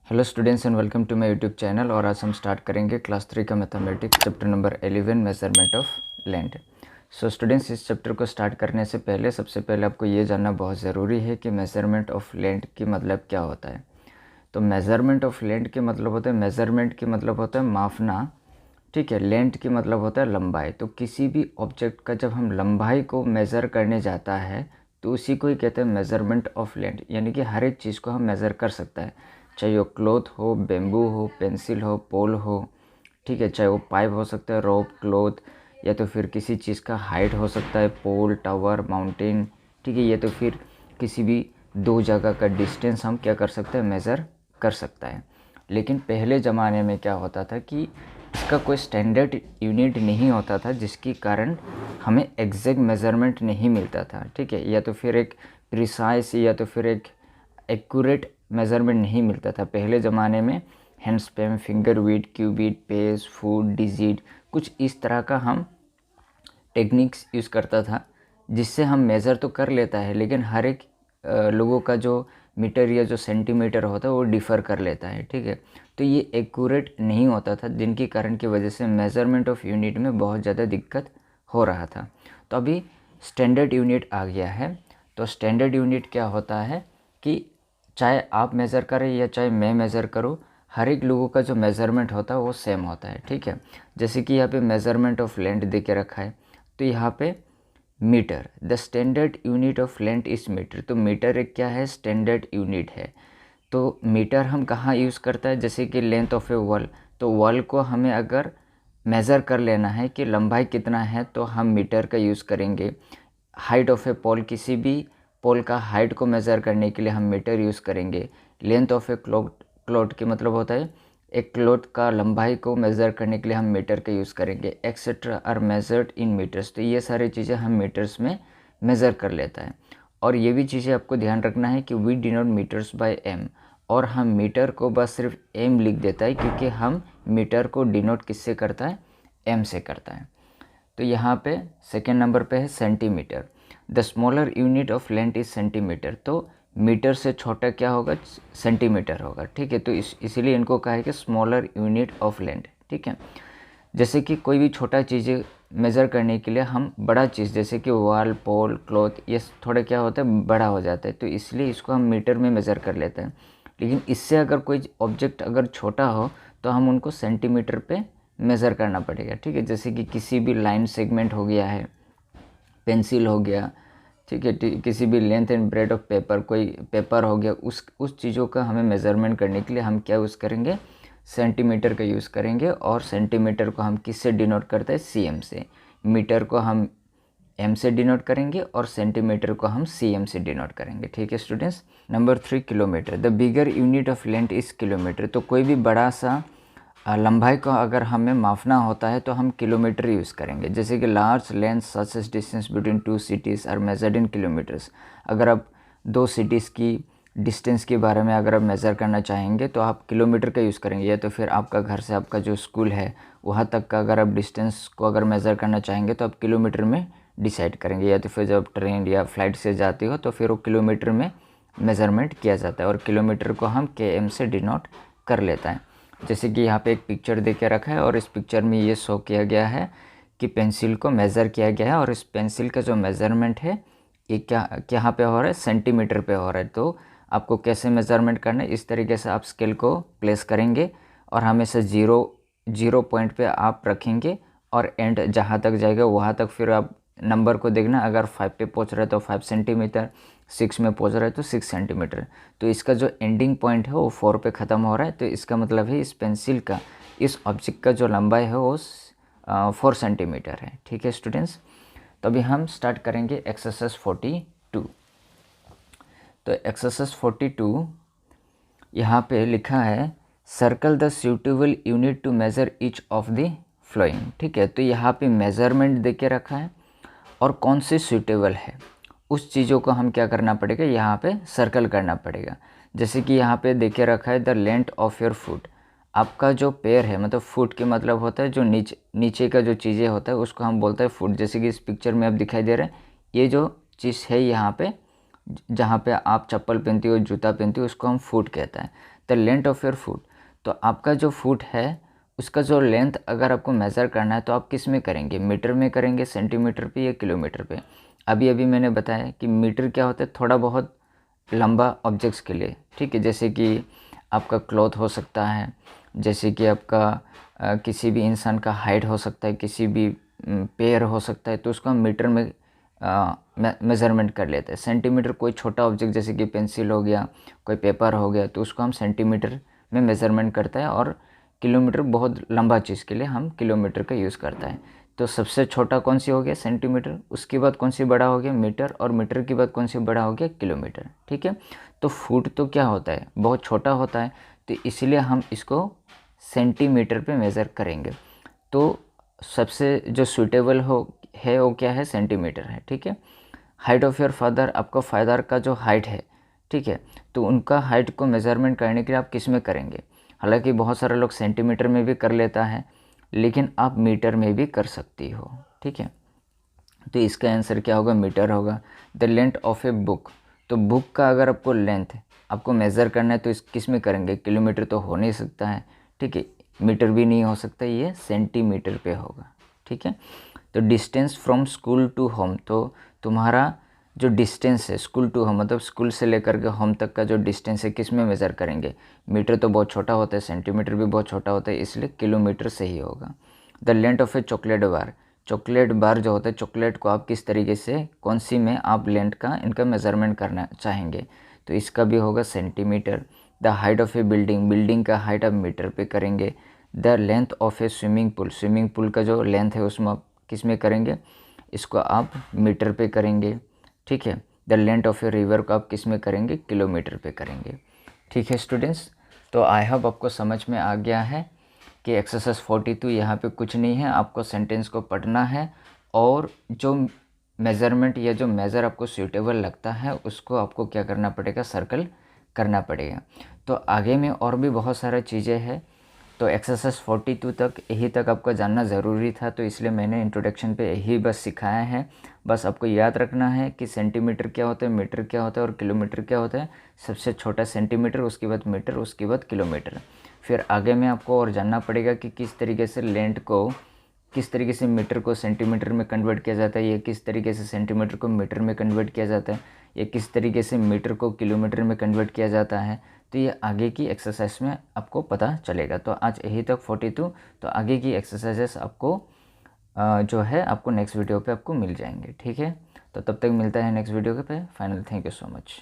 Hello students and welcome to my YouTube channel. और आज हम स्टार्ट करेंगे क्लास 3 का mathematics chapter number 11 measurement of land. So students, इस चैप्टर को स्टार्ट करने से पहले सबसे पहले आपको ये जानना बहुत ज़रूरी है कि मेजरमेंट ऑफ लैंड की मतलब क्या होता है। तो मेजरमेंट ऑफ लैंड के मतलब होता है, मेजरमेंट की मतलब होता है मापना, ठीक है। लेंथ की मतलब होता है लंबाई। तो किसी भी ऑब्जेक्ट का जब हम लंबाई को मेज़र करने जाता है तो उसी को ही कहते हैं मेज़रमेंट ऑफ लेंथ। यानी कि हर एक चीज़ को हम मेज़र कर सकता है, चाहे वो क्लॉथ हो, बेम्बू हो, पेंसिल हो, पोल हो, ठीक है। चाहे वो पाइप हो सकता है, रोप, क्लॉथ, या तो फिर किसी चीज़ का हाइट हो सकता है, पोल, टावर, माउंटेन, ठीक है। या तो फिर किसी भी दो जगह का डिस्टेंस हम क्या कर सकते हैं, मेज़र कर सकता है। लेकिन पहले ज़माने में क्या होता था कि इसका कोई स्टैंडर्ड यूनिट नहीं होता था, जिसके कारण हमें एग्जैक्ट मेज़रमेंट नहीं मिलता था, ठीक है। या तो फिर एक प्रिसाइज या तो फिर एक एक्यूरेट मेज़रमेंट नहीं मिलता था। पहले ज़माने में handspan, finger width, cubit, pace, foot, digit, कुछ इस तरह का हम टेक्निक्स यूज़ करता था, जिससे हम मेज़र तो कर लेता है, लेकिन हर एक लोगों का जो मीटर या जो सेंटीमीटर होता है वो डिफ़र कर लेता है, ठीक है। तो ये एक्यूरेट नहीं होता था, जिनके कारण की वजह से मेज़रमेंट ऑफ यूनिट में बहुत ज़्यादा दिक्कत हो रहा था। तो अभी स्टैंडर्ड यूनिट आ गया है। तो स्टैंडर्ड यूनिट क्या होता है कि चाहे आप मेज़र करें या चाहे मैं मेज़र करूँ, हर एक लोगों का जो मेज़रमेंट होता है वो सेम होता है, ठीक है। जैसे कि यहाँ पे मेज़रमेंट ऑफ लेंथ दे के रखा है, तो यहाँ पे metre, the standard unit of length is metre. तो मीटर एक क्या है, स्टैंडर्ड यूनिट है। तो मीटर हम कहाँ यूज़ करता है, जैसे कि लेंथ ऑफ ए वॉल। तो वॉल को हमें अगर मेज़र कर लेना है कि लंबाई कितना है, तो हम मीटर का यूज़ करेंगे। हाइट ऑफ ए पोल, किसी भी पोल का हाइट को मेज़र करने के लिए हम मीटर यूज़ करेंगे। लेंथ ऑफ ए क्लॉथ के मतलब होता है एक क्लॉथ का लंबाई को मेज़र करने के लिए हम मीटर का यूज़ करेंगे। Etcetera are measured in metres. तो ये सारी चीज़ें हम मीटर्स में मेज़र कर लेता है। और ये भी चीज़ें आपको ध्यान रखना है कि we denote metres by m. और हम मीटर को बस सिर्फ एम लिख देता है, क्योंकि हम मीटर को डिनोट किससे करता है, एम से करता है। तो यहाँ पे सेकेंड नंबर पे है centimetre. The smaller unit of length is centimetre. तो मीटर से छोटा क्या होगा, सेंटीमीटर होगा, ठीक है। तो इसीलिए इनको कहा है कि स्मॉलर यूनिट ऑफ लेंथ, ठीक है। जैसे कि कोई भी छोटा चीज़ें मेज़र करने के लिए हम बड़ा चीज़, जैसे कि वॉल, पोल, क्लॉथ, ये थोड़ा क्या होता है, बड़ा हो जाता है, तो इसलिए इसको हम मीटर में मेज़र कर लेते हैं। लेकिन इससे अगर कोई ऑब्जेक्ट अगर छोटा हो तो हम उनको सेंटीमीटर पे मेज़र करना पड़ेगा, ठीक है। जैसे कि किसी भी लाइन सेगमेंट हो गया है, पेंसिल हो गया, ठीक है, किसी भी length and bread of paper, कोई पेपर हो गया, उस चीज़ों का हमें मेज़रमेंट करने के लिए हम क्या यूज़ करेंगे, सेंटीमीटर का यूज़ करेंगे। और सेंटीमीटर को हम किससे डिनोट करते हैं, सीएम से। मीटर को हम एम से डिनोट करेंगे और सेंटीमीटर को हम सीएम से डिनोट करेंगे, ठीक है students. Number 3, kilometre. The bigger unit of length is kilometre. तो कोई भी बड़ा सा लंबाई को अगर हमें मापना होता है तो हम किलोमीटर यूज़ करेंगे। जैसे कि large length such as distance between two cities are measured in kilometres. अगर आप दो सिटीज़ की डिस्टेंस के बारे में अगर आप मेज़र करना चाहेंगे तो आप किलोमीटर का यूज़ करेंगे। या तो फिर आपका घर से आपका जो स्कूल है वहाँ तक का अगर आप डिस्टेंस को अगर मेज़र करना चाहेंगे तो आप किलोमीटर में डिसाइड करेंगे। या तो फिर जब ट्रेन या फ्लाइट से जाती हो तो फिर वो किलोमीटर में मेज़रमेंट किया जाता है, और किलोमीटर को हम KM से डिनोट कर लेता है। जैसे कि यहाँ पे एक पिक्चर दे के रखा है और इस पिक्चर में ये शो किया गया है कि पेंसिल को मेज़र किया गया है, और इस पेंसिल का जो मेज़रमेंट है ये क्या पे हो रहा है, सेंटीमीटर पे हो रहा है। तो आपको कैसे मेज़रमेंट करना है, इस तरीके से आप स्केल को प्लेस करेंगे और हमेशा जीरो पॉइंट पे आप रखेंगे, और एंड जहाँ तक जाएगा वहाँ तक फिर आप नंबर को देखना। अगर 5 पे पहुँच रहा है तो 5 सेंटीमीटर, 6 में पहुँच रहा है तो 6 सेंटीमीटर। तो इसका जो एंडिंग पॉइंट है वो 4 पे ख़त्म हो रहा है। तो इसका मतलब है इस पेंसिल का, इस ऑब्जेक्ट का जो लंबाई है वो 4 सेंटीमीटर है, ठीक है स्टूडेंट्स। तो अभी हम स्टार्ट करेंगे एक्सरसाइज 42। तो एक्सरसाइज 42 यहाँ पे लिखा है, circle the suitable unit to measure each of the following, ठीक है। तो यहाँ पे मेज़रमेंट दे के रखा है और कौन से सूटेबल है उस चीज़ों को हम क्या करना पड़ेगा, यहाँ पे सर्कल करना पड़ेगा। जैसे कि यहाँ पे दे के रखा है the length of your foot. आपका जो पैर है, मतलब फुट के मतलब होता है जो नीचे का जो चीज़ें होता है उसको हम बोलते हैं फुट। जैसे कि इस पिक्चर में आप दिखाई दे रहे हैं, ये जो चीज़ है यहाँ पे जहाँ पे आप चप्पल पहनती हो, जूता पहनती हो, उसको हम फुट कहता है। The length of your foot, तो आपका जो फुट है उसका जो लेंथ अगर आपको मेज़र करना है तो आप किस में करेंगे, मीटर में करेंगे, सेंटीमीटर पे या किलोमीटर पे। अभी अभी मैंने बताया कि मीटर क्या होता है, थोड़ा बहुत लंबा ऑब्जेक्ट्स के लिए, ठीक है, जैसे कि आपका क्लॉथ हो सकता है, जैसे कि आपका किसी भी इंसान का हाइट हो सकता है, किसी भी पैर हो सकता है, तो उसको हम मीटर में मेज़रमेंट कर लेते हैं। सेंटीमीटर कोई छोटा ऑब्जेक्ट जैसे कि पेंसिल हो गया, कोई पेपर हो गया, तो उसको हम सेंटीमीटर में मेज़रमेंट करते हैं, और किलोमीटर बहुत लंबा चीज़ के लिए हम किलोमीटर का यूज़ करता है। तो सबसे छोटा कौन सी हो गया, सेंटीमीटर, उसके बाद कौन सी बड़ा हो गया, मीटर, और मीटर के बाद कौन सी बड़ा हो गया, किलोमीटर, ठीक है। तो फुट तो क्या होता है, बहुत छोटा होता है, तो इसीलिए हम इसको सेंटीमीटर पे मेज़र करेंगे। तो सबसे जो सूटेबल है वो क्या है, सेंटीमीटर है, ठीक है। हाइट ऑफ योर फादर, आपका फादर का जो हाइट है, ठीक है, तो उनका हाइट को मेज़रमेंट करने के लिए आप किस में करेंगे। हालांकि बहुत सारे लोग सेंटीमीटर में भी कर लेता है, लेकिन आप मीटर में भी कर सकती हो, ठीक है। तो इसका आंसर क्या होगा, मीटर होगा। The length of a book, तो बुक का अगर आपको लेंथ आपको मेज़र करना है तो इस किस में करेंगे, किलोमीटर तो हो नहीं सकता है, ठीक है, मीटर भी नहीं हो सकता, ये सेंटीमीटर पे होगा, ठीक है। तो distance from school to home, तो तुम्हारा जो डिस्टेंस है स्कूल टू होम, मतलब स्कूल से लेकर के होम तक का जो डिस्टेंस है किस में मेज़र करेंगे, मीटर तो बहुत छोटा होता है, सेंटीमीटर भी बहुत छोटा होता है, इसलिए किलोमीटर सही होगा। The length of A chocolate bar, chocolate bar जो होता है, चॉकलेट को आप किस तरीके से, कौन सी में आप लेंथ का इनका मेज़रमेंट करना चाहेंगे, तो इसका भी होगा centimetre. The height of A building, building का हाइट आप मीटर पे करेंगे। The length of A swimming pool, swimming pool का जो लेंथ है उसमें आप किस में करेंगे, इसको आप मीटर पे करेंगे, ठीक है। The length of a river को आप किस में करेंगे, किलोमीटर पे करेंगे, ठीक है स्टूडेंट्स। तो आई होप आपको समझ में आ गया है कि एक्सरसाइज 42 यहाँ पे कुछ नहीं है, आपको सेंटेंस को पढ़ना है, और जो मेज़रमेंट या जो मेज़र आपको सूटेबल लगता है उसको आपको क्या करना पड़ेगा, सर्कल करना पड़ेगा। तो आगे में और भी बहुत सारी चीज़ें हैं, तो एक्सरसाइज 42 तक यही तक आपको जानना ज़रूरी था, तो इसलिए मैंने इंट्रोडक्शन पे यही बस सिखाया है। बस आपको याद रखना है कि सेंटीमीटर क्या होता है, मीटर क्या होता है, और किलोमीटर क्या होता है। सबसे छोटा सेंटीमीटर, उसके बाद मीटर, उसके बाद किलोमीटर। फिर आगे में आपको और जानना पड़ेगा कि किस तरीके से लेंथ को, किस तरीके से मीटर को सेंटीमीटर में कन्वर्ट किया जाता है, या किस तरीके से सेंटीमीटर को मीटर में कन्वर्ट किया जाता है, या किस तरीके से मीटर को किलोमीटर में कन्वर्ट किया जाता है। तो ये आगे की एक्सरसाइज में आपको पता चलेगा। तो आज यही तक 42, तो आगे की एक्सरसाइजेस आपको जो है आपको नेक्स्ट वीडियो पे आपको मिल जाएंगे, ठीक है। तो तब तक मिलता है नेक्स्ट वीडियो पे। Final, thank you so much.